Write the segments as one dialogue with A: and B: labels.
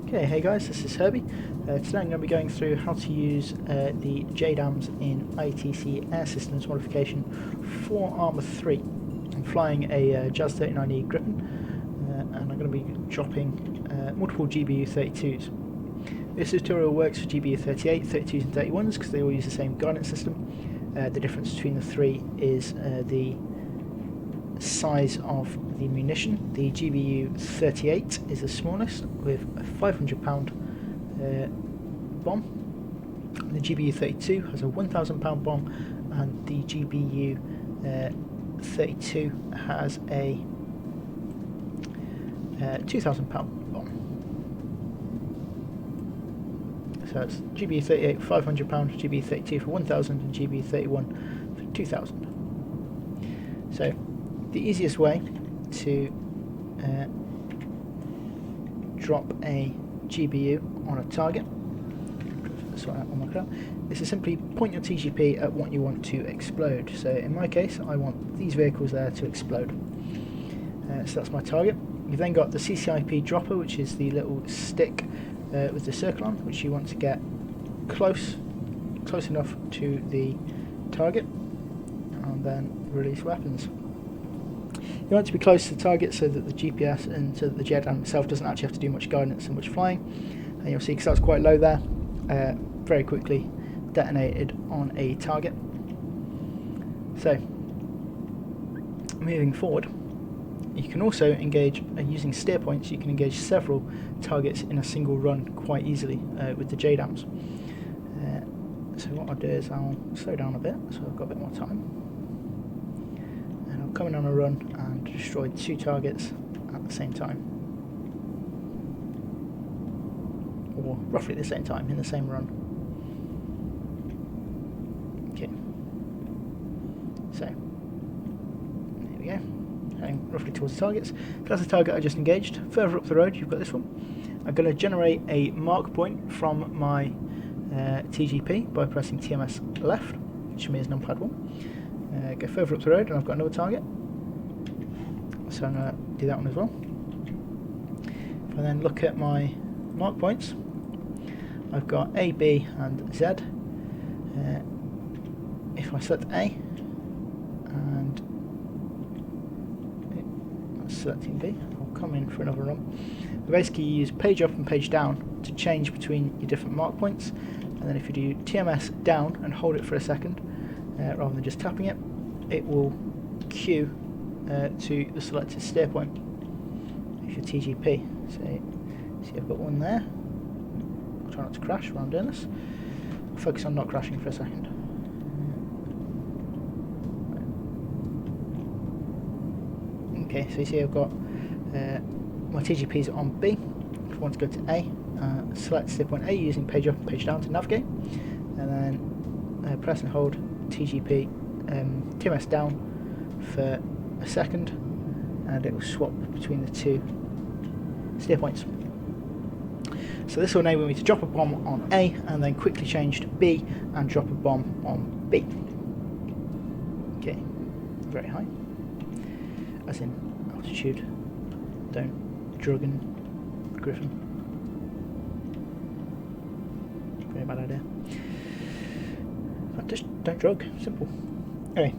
A: Okay, hey guys, this is Herbie. Today I'm going to be going through how to use the JDAMs in ITC Air Systems modification for ArmA 3. I'm flying a Jazz 39E Griffin and I'm going to be dropping multiple GBU 32s. This tutorial works for GBU 38, 32s and 31s because they all use the same guidance system. The difference between the three is the size of the munition. The GBU 38 is the smallest with a 500 pound bomb. The GBU 32 has a 1000 pound bomb, and the GBU 32 has a 2000 pound bomb. So it's GBU 38 for 500 pound, GBU 32 for 1000, and GBU 31 for 2000. So the easiest way to drop a GBU on a target is to simply point your TGP at what you want to explode. So in my case, I want these vehicles there to explode. So that's my target. You've then got the CCIP dropper, which is the little stick with the circle on, which you want to get close enough to the target, and then release weapons. You want it to be close to the target so that the GPS and so that the JDAM itself doesn't actually have to do much guidance and much flying. And you'll see, because that's quite low there, very quickly detonated on a target. So, moving forward, you can also engage, using steer points, you can engage several targets in a single run quite easily with the JDAMs. So what I'll do is I'll slow down a bit so I've got a bit more time. Come in on a run and destroy 2 targets at the same time, or roughly the same time in the same run. Okay, so there we go, heading roughly towards the targets. That's the target I just engaged. Further up the road you've got this one. I'm going to generate a mark point from my TGP by pressing TMS left, which for me is numpad 1. Go further up the road and I've got another target, so I'm going to do that one as well. If I then look at my mark points, I've got A, B and Z. If I select A and that's selecting B, I'll come in for another run. But basically you use page up and page down to change between your different mark points, and then if you do TMS down and hold it for a second, rather than just tapping it, it will queue to the selected steer point of your TGP. So, see I've got one there. I'll try not to crash while I'm doing this. I'll focus on not crashing for a second. Okay, so you see I've got my TGPs on B. If I want to go to A, select steer point A using page up and page down to navigate, and then press and hold TGP TMS down for a second, and it will swap between the 2 steer points. So this will enable me to drop a bomb on A and then quickly change to B and drop a bomb on B. Okay, very high, as in altitude. Don't drug and Griffin. Very bad idea. Just don't drug, simple. Anyway,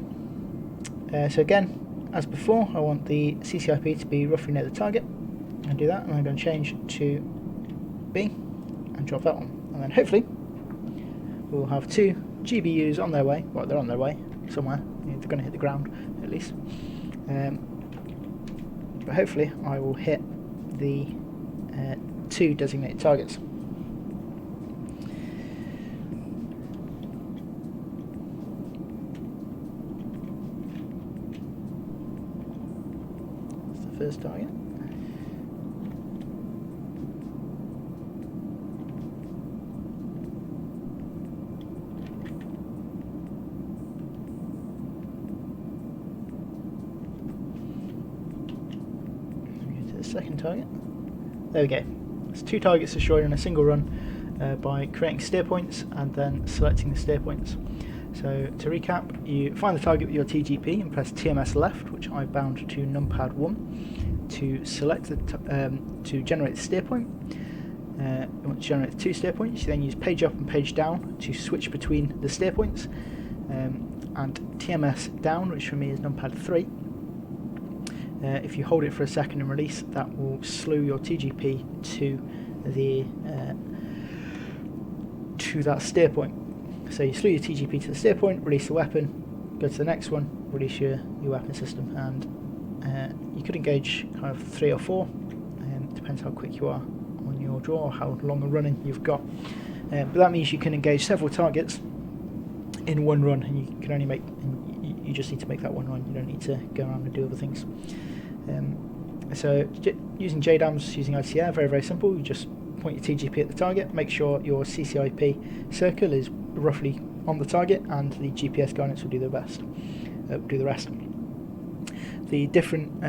A: so again, as before, I want the CCIP to be roughly near the target. I'm going to do that, and I'm going to change to B and drop that one. And then hopefully, we'll have 2 GBUs on their way. Well, they're on their way somewhere. They're going to hit the ground, at least. But hopefully, I will hit the 2 designated targets. First target. Go to the second target. There we go. It's 2 targets destroyed in a single run by creating steer points and then selecting the steer points. So to recap, you find the target with your TGP and press TMS left, which I bound to numpad 1 to select the to generate the steer point. you want to generate 2 steer points. You then use page up and page down to switch between the steer points, and TMS down, which for me is numpad 3. If you hold it for a second and release, that will slew your TGP to that steer point. So you slew your TGP to the steer point, release the weapon, go to the next one, release your weapon system, and you could engage kind of 3 or 4, depends how quick you are on your draw or how long a running you've got. But that means you can engage several targets in one run, and you can only make, you just need to make that one run. You don't need to go around and do other things. So using JDAMs, using ITC Air, very, very simple. You just point your TGP at the target, make sure your CCIP circle is roughly on the target, and the GPS guidance will do the rest. The different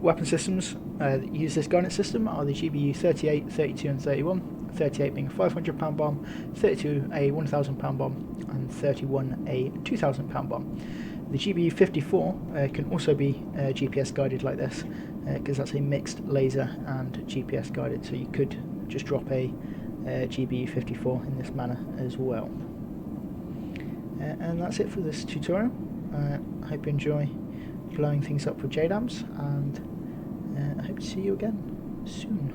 A: weapon systems that use this guidance system are the GBU 38, 32 and 31, 38 being a 500 pound bomb, 32 a 1000 pound bomb, and 31 a 2000 pound bomb. The GBU 54 can also be GPS guided like this, because that's a mixed laser and GPS guided, so you could just drop a GBU 54 in this manner as well. And that's it for this tutorial. I hope you enjoy blowing things up with JDAMs, and I hope to see you again soon.